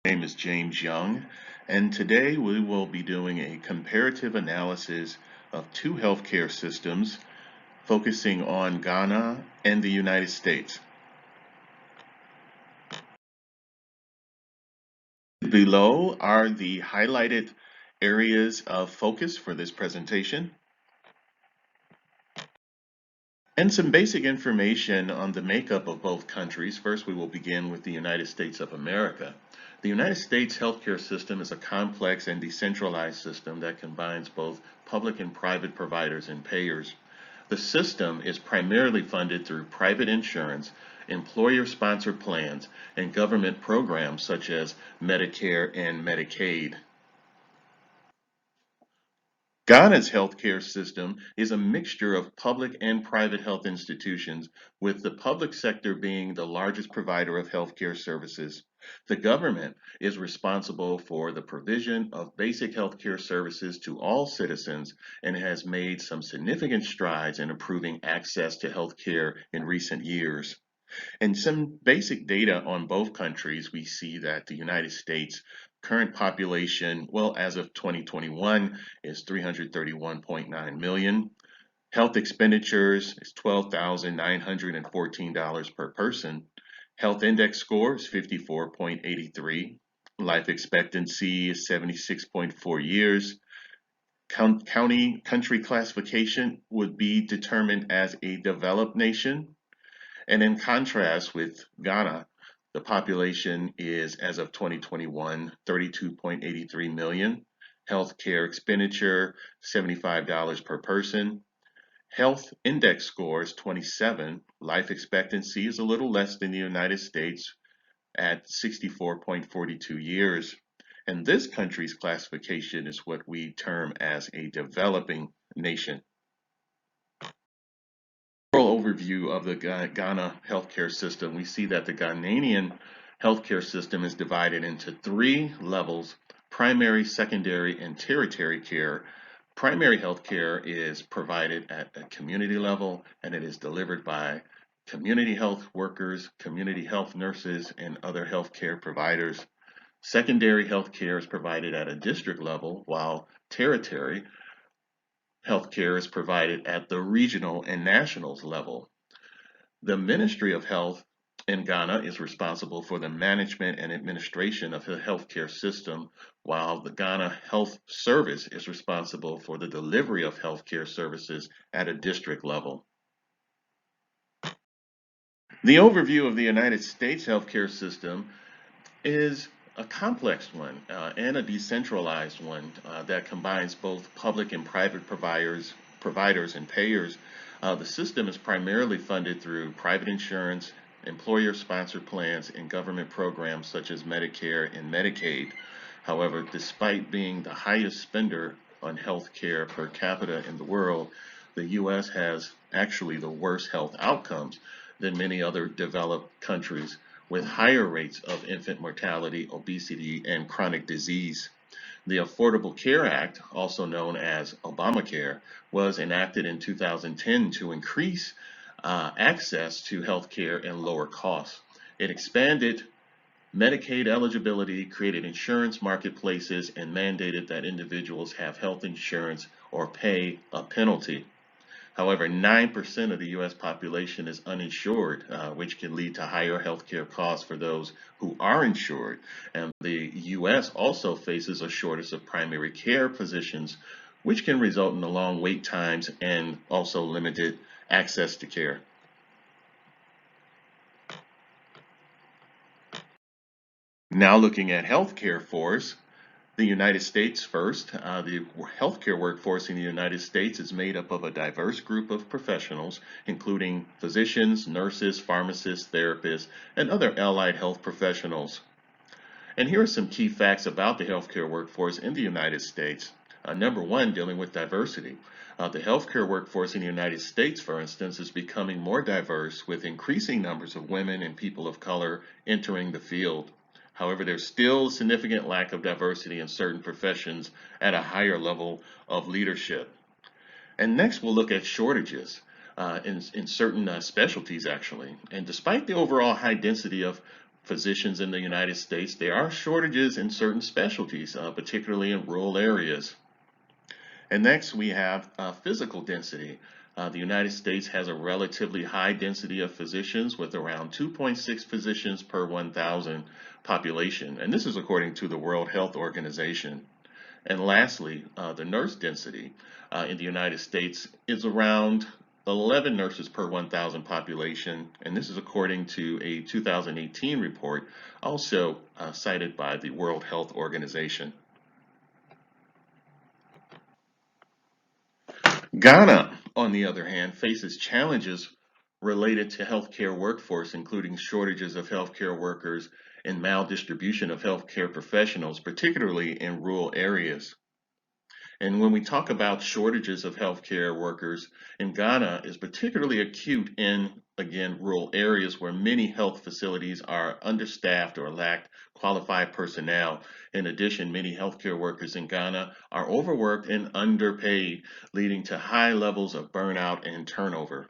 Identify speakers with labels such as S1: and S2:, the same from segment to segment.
S1: My name is James Young, and today we will be doing a comparative analysis of two healthcare systems focusing on Ghana and the United States. Below are the highlighted areas of focus for this presentation and some basic information on the makeup of both countries. First, we will begin with the United States of America. The United States healthcare system is a complex and decentralized system that combines both public and private providers and payers. The system is primarily funded through private insurance, employer-sponsored plans, and government programs such as Medicare and Medicaid. Ghana's healthcare system is a mixture of public and private health institutions, with the public sector being the largest provider of healthcare services. The government is responsible for the provision of basic healthcare services to all citizens and has made some significant strides in improving access to healthcare in recent years. And some basic data on both countries, we see that the United States current population, well, as of 2021, is 331.9 million. Health expenditures is $12,914 per person. Health index score is 54.83. Life expectancy is 76.4 years. Country classification would be determined as a developed nation. And in contrast with Ghana, the population is, as of 2021, 32.83 million. Healthcare expenditure, $75 per person. Health index score is 27. Life expectancy is a little less than the United States at 64.42 years. And this country's classification is what we term as a developing nation. Overview of the Ghana healthcare system, we see that the Ghanaian healthcare system is divided into three levels: primary, secondary, and tertiary care. Primary healthcare is provided at a community level, and it is delivered by community health workers, community health nurses, and other healthcare providers. Secondary healthcare is provided at a district level, while tertiary healthcare is provided at the regional and national level. The Ministry of Health in Ghana is responsible for the management and administration of the healthcare system, while the Ghana Health Service is responsible for the delivery of healthcare services at a district level. The overview of the United States healthcare system is a complex one and a decentralized one that combines both public and private providers and payers. The system is primarily funded through private insurance, employer-sponsored plans, and government programs such as Medicare and Medicaid. However, despite being the highest spender on health care per capita in the world, the U.S. has actually the worst health outcomes than many other developed countries, with higher rates of infant mortality, obesity, and chronic disease. The Affordable Care Act, also known as Obamacare, was enacted in 2010 to increase access to health care and lower costs. It expanded Medicaid eligibility, created insurance marketplaces, and mandated that individuals have health insurance or pay a penalty. However, 9% of the U.S. population is uninsured, which can lead to higher healthcare costs for those who are insured. And the U.S. also faces a shortage of primary care physicians, which can result in long wait times and also limited access to care. Now looking at healthcare force, the United States first. The healthcare workforce in the United States is made up of a diverse group of professionals, including physicians, nurses, pharmacists, therapists, and other allied health professionals. And here are some key facts about the healthcare workforce in the United States. Number one, dealing with diversity. The healthcare workforce in the United States, for instance, is becoming more diverse with increasing numbers of women and people of color entering the field. However, there's still a significant lack of diversity in certain professions at a higher level of leadership. And next, we'll look at shortages in certain specialties, actually. And despite the overall high density of physicians in the United States, there are shortages in certain specialties, particularly in rural areas. And next, we have physical density. The United States has a relatively high density of physicians with around 2.6 physicians per 1,000 population, and this is according to the World Health Organization. And lastly, the nurse density in the United States is around 11 nurses per 1,000 population, and this is according to a 2018 report, also cited by the World Health Organization. Ghana, on the other hand, faces challenges related to healthcare workforce, including shortages of healthcare workers and maldistribution of healthcare professionals, particularly in rural areas. And when we talk about shortages of healthcare workers in Ghana is particularly acute in, again, rural areas where many health facilities are understaffed or lack qualified personnel. In addition, many healthcare workers in Ghana are overworked and underpaid, leading to high levels of burnout and turnover.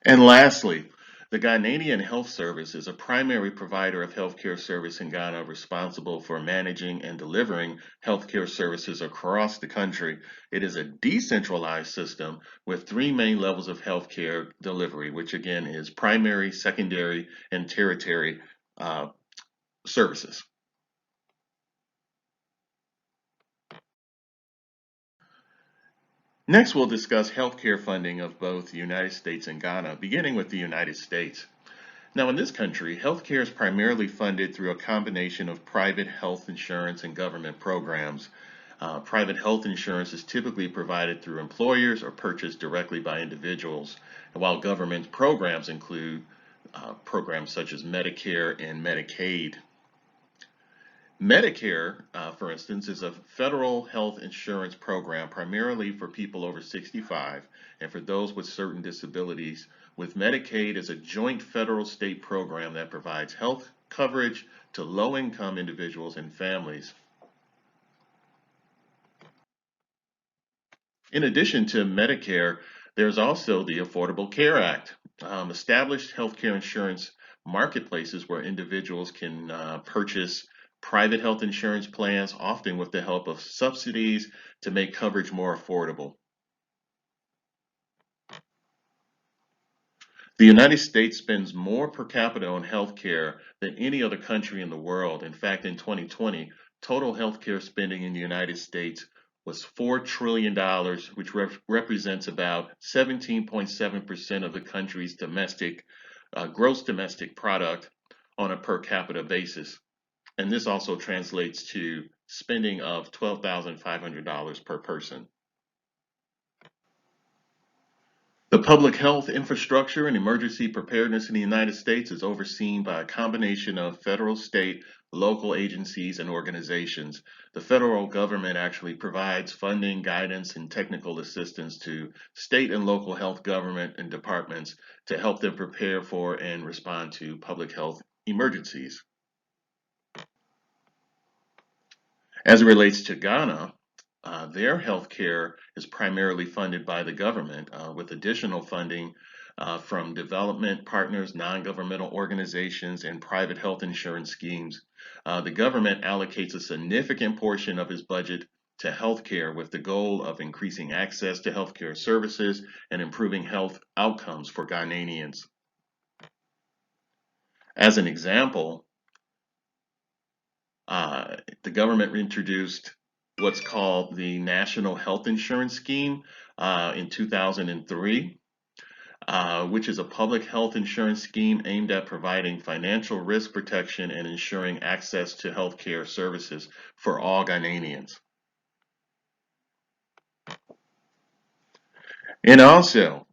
S1: And lastly, the Ghanaian Health Service is a primary provider of healthcare service in Ghana responsible for managing and delivering healthcare services across the country. It is a decentralized system with three main levels of healthcare delivery, which again is primary, secondary, and tertiary services. Next, we'll discuss healthcare funding of both the United States and Ghana, beginning with the United States. Now, in this country, healthcare is primarily funded through a combination of private health insurance and government programs. Private health insurance is typically provided through employers or purchased directly by individuals, while government programs include programs such as Medicare and Medicaid. Medicare, for instance, is a federal health insurance program primarily for people over 65 and for those with certain disabilities, with Medicaid as a joint federal state program that provides health coverage to low income individuals and families. In addition to Medicare, there's also the Affordable Care Act, established healthcare insurance marketplaces where individuals can purchase private health insurance plans, often with the help of subsidies to make coverage more affordable. The United States spends more per capita on healthcare than any other country in the world. In fact, in 2020, total healthcare spending in the United States was $4 trillion, which represents about 17.7% of the country's gross domestic product on a per capita basis. And this also translates to spending of $12,500 per person. The public health infrastructure and emergency preparedness in the United States is overseen by a combination of federal, state, local agencies, and organizations. The federal government actually provides funding, guidance, and technical assistance to state and local health government and departments to help them prepare for and respond to public health emergencies. As it relates to Ghana, their healthcare is primarily funded by the government, with additional funding from development partners, non-governmental organizations, and private health insurance schemes. The government allocates a significant portion of its budget to healthcare with the goal of increasing access to healthcare services and improving health outcomes for Ghanaians. As an example, the government introduced what's called the National Health Insurance Scheme in 2003, which is a public health insurance scheme aimed at providing financial risk protection and ensuring access to healthcare services for all Ghanaians. And also,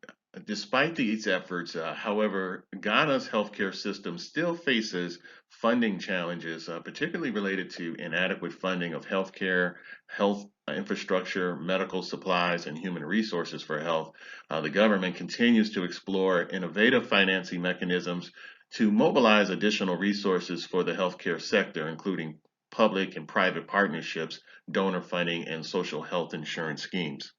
S1: despite these efforts, however, Ghana's healthcare system still faces funding challenges, particularly related to inadequate funding of healthcare, health infrastructure, medical supplies, and human resources for health. The government continues to explore innovative financing mechanisms to mobilize additional resources for the healthcare sector, including public and private partnerships, donor funding, and social health insurance schemes.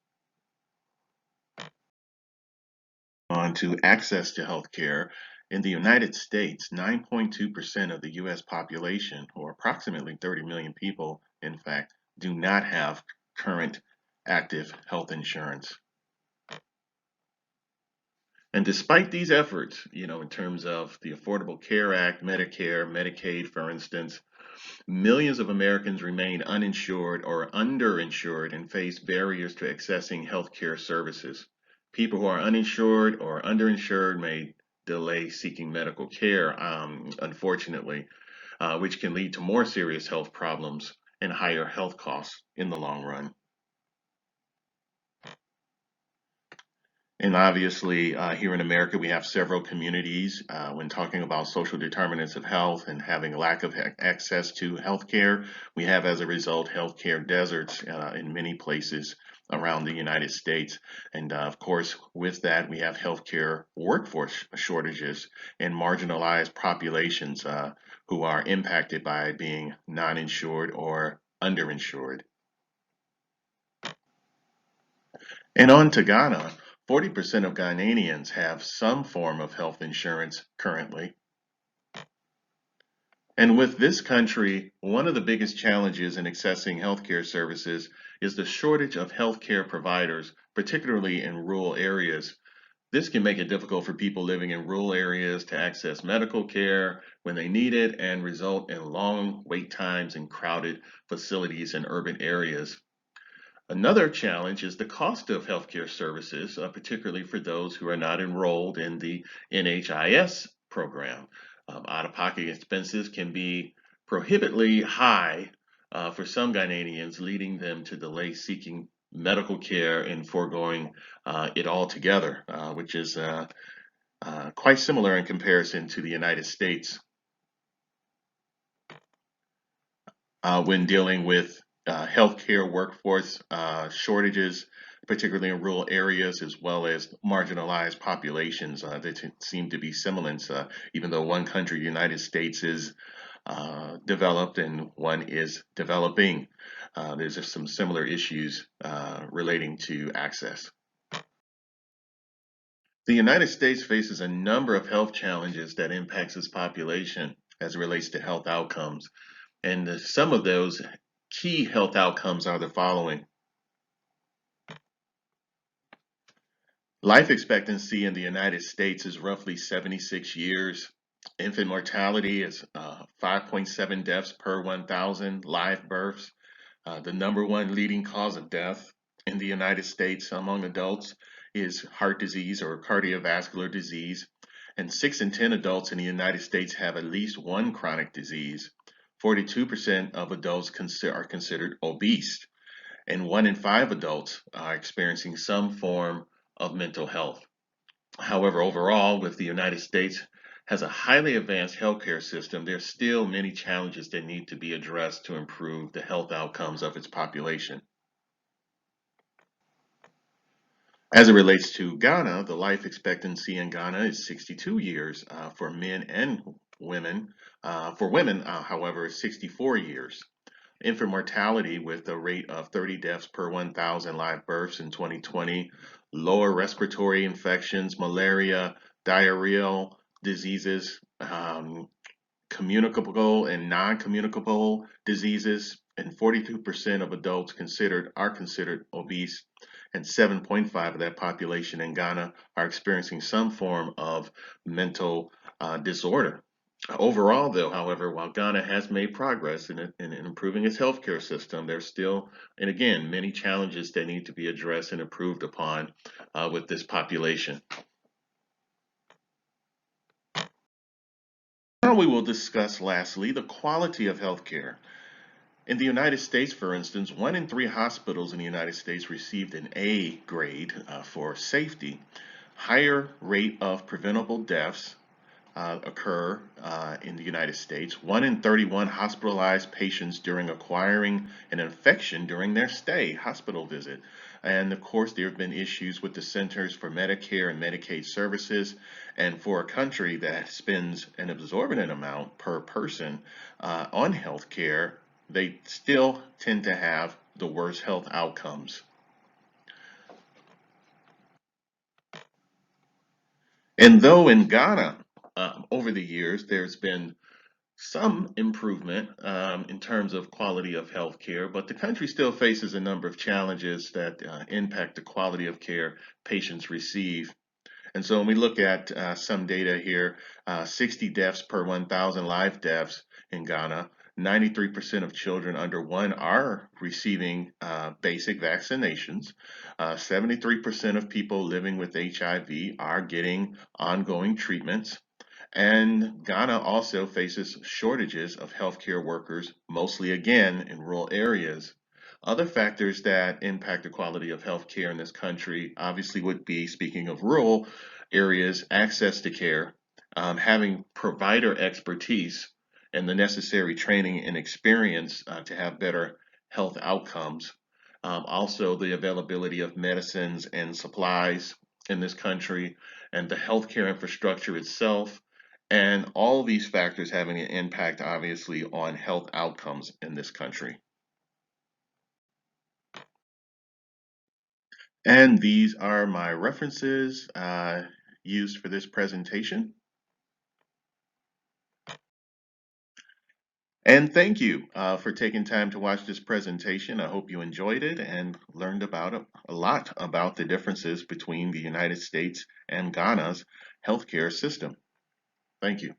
S1: On to access to healthcare. In the United States, 9.2% of the US population, or approximately 30 million people, in fact, do not have current active health insurance. And despite these efforts, in terms of the Affordable Care Act, Medicare, Medicaid, for instance, millions of Americans remain uninsured or underinsured and face barriers to accessing healthcare services. People who are uninsured or underinsured may delay seeking medical care, unfortunately, which can lead to more serious health problems and higher health costs in the long run. And obviously, here in America, we have several communities when talking about social determinants of health and having a lack of access to healthcare. We have, as a result, healthcare deserts in many places around the United States. And of course, with that, we have healthcare workforce shortages and marginalized populations who are impacted by being non-insured or underinsured. And on to Ghana. 40% of Ghanaians have some form of health insurance currently. And with this country, one of the biggest challenges in accessing healthcare services is the shortage of healthcare providers, particularly in rural areas. This can make it difficult for people living in rural areas to access medical care when they need it and result in long wait times in crowded facilities in urban areas. Another challenge is the cost of healthcare services, particularly for those who are not enrolled in the NHIS program. Out-of-pocket expenses can be prohibitively high for some Ghanaians, leading them to delay seeking medical care and foregoing it altogether, which is quite similar in comparison to the United States. When dealing with healthcare workforce shortages, particularly in rural areas, as well as marginalized populations. They seem to be semblance, even though one country, United States, is developed and one is developing. There's just some similar issues relating to access. The United States faces a number of health challenges that impacts its population as it relates to health outcomes. And some of those key health outcomes are the following. Life expectancy in the United States is roughly 76 years. Infant mortality is 5.7 deaths per 1,000 live births. The number one leading cause of death in the United States among adults is heart disease or cardiovascular disease. And 6 in 10 adults in the United States have at least one chronic disease. 42% of adults are considered obese, and 1 in 5 adults are experiencing some form of mental health. However, overall, with the United States has a highly advanced healthcare system, there's still many challenges that need to be addressed to improve the health outcomes of its population. As it relates to Ghana, the life expectancy in Ghana is 62 years for men and women. For women, however, 64 years. Infant mortality with a rate of 30 deaths per 1,000 live births in 2020, lower respiratory infections, malaria, diarrheal diseases, communicable and non-communicable diseases, and 42% of adults are considered obese, and 7.5 of that population in Ghana are experiencing some form of mental disorder. Overall, though, however, while Ghana has made progress in improving its healthcare system, there's still, and again, many challenges that need to be addressed and improved upon with this population. Now we will discuss, lastly, the quality of healthcare. In the United States, for instance, 1 in 3 hospitals in the United States received an A grade for safety. Higher rate of preventable deaths occur in the United States. 1 in 31 hospitalized patients during acquiring an infection during their hospital visit. And of course, there have been issues with the Centers for Medicare and Medicaid Services. And for a country that spends an exorbitant amount per person on health care, they still tend to have the worst health outcomes. And though in Ghana, over the years, there's been some improvement in terms of quality of health care, but the country still faces a number of challenges that impact the quality of care patients receive. And so when we look at some data here, 60 deaths per 1,000 live deaths in Ghana, 93% of children under 1 are receiving basic vaccinations. 73% of people living with HIV are getting ongoing treatments. And Ghana also faces shortages of healthcare workers, mostly again in rural areas. Other factors that impact the quality of healthcare in this country obviously would be, speaking of rural areas, access to care, having provider expertise and the necessary training and experience to have better health outcomes. Also, the availability of medicines and supplies in this country, and the healthcare infrastructure itself, and all these factors having an impact, obviously, on health outcomes in this country. And these are my references used for this presentation. And thank you for taking time to watch this presentation. I hope you enjoyed it and learned about a lot about the differences between the United States and Ghana's healthcare system. Thank you.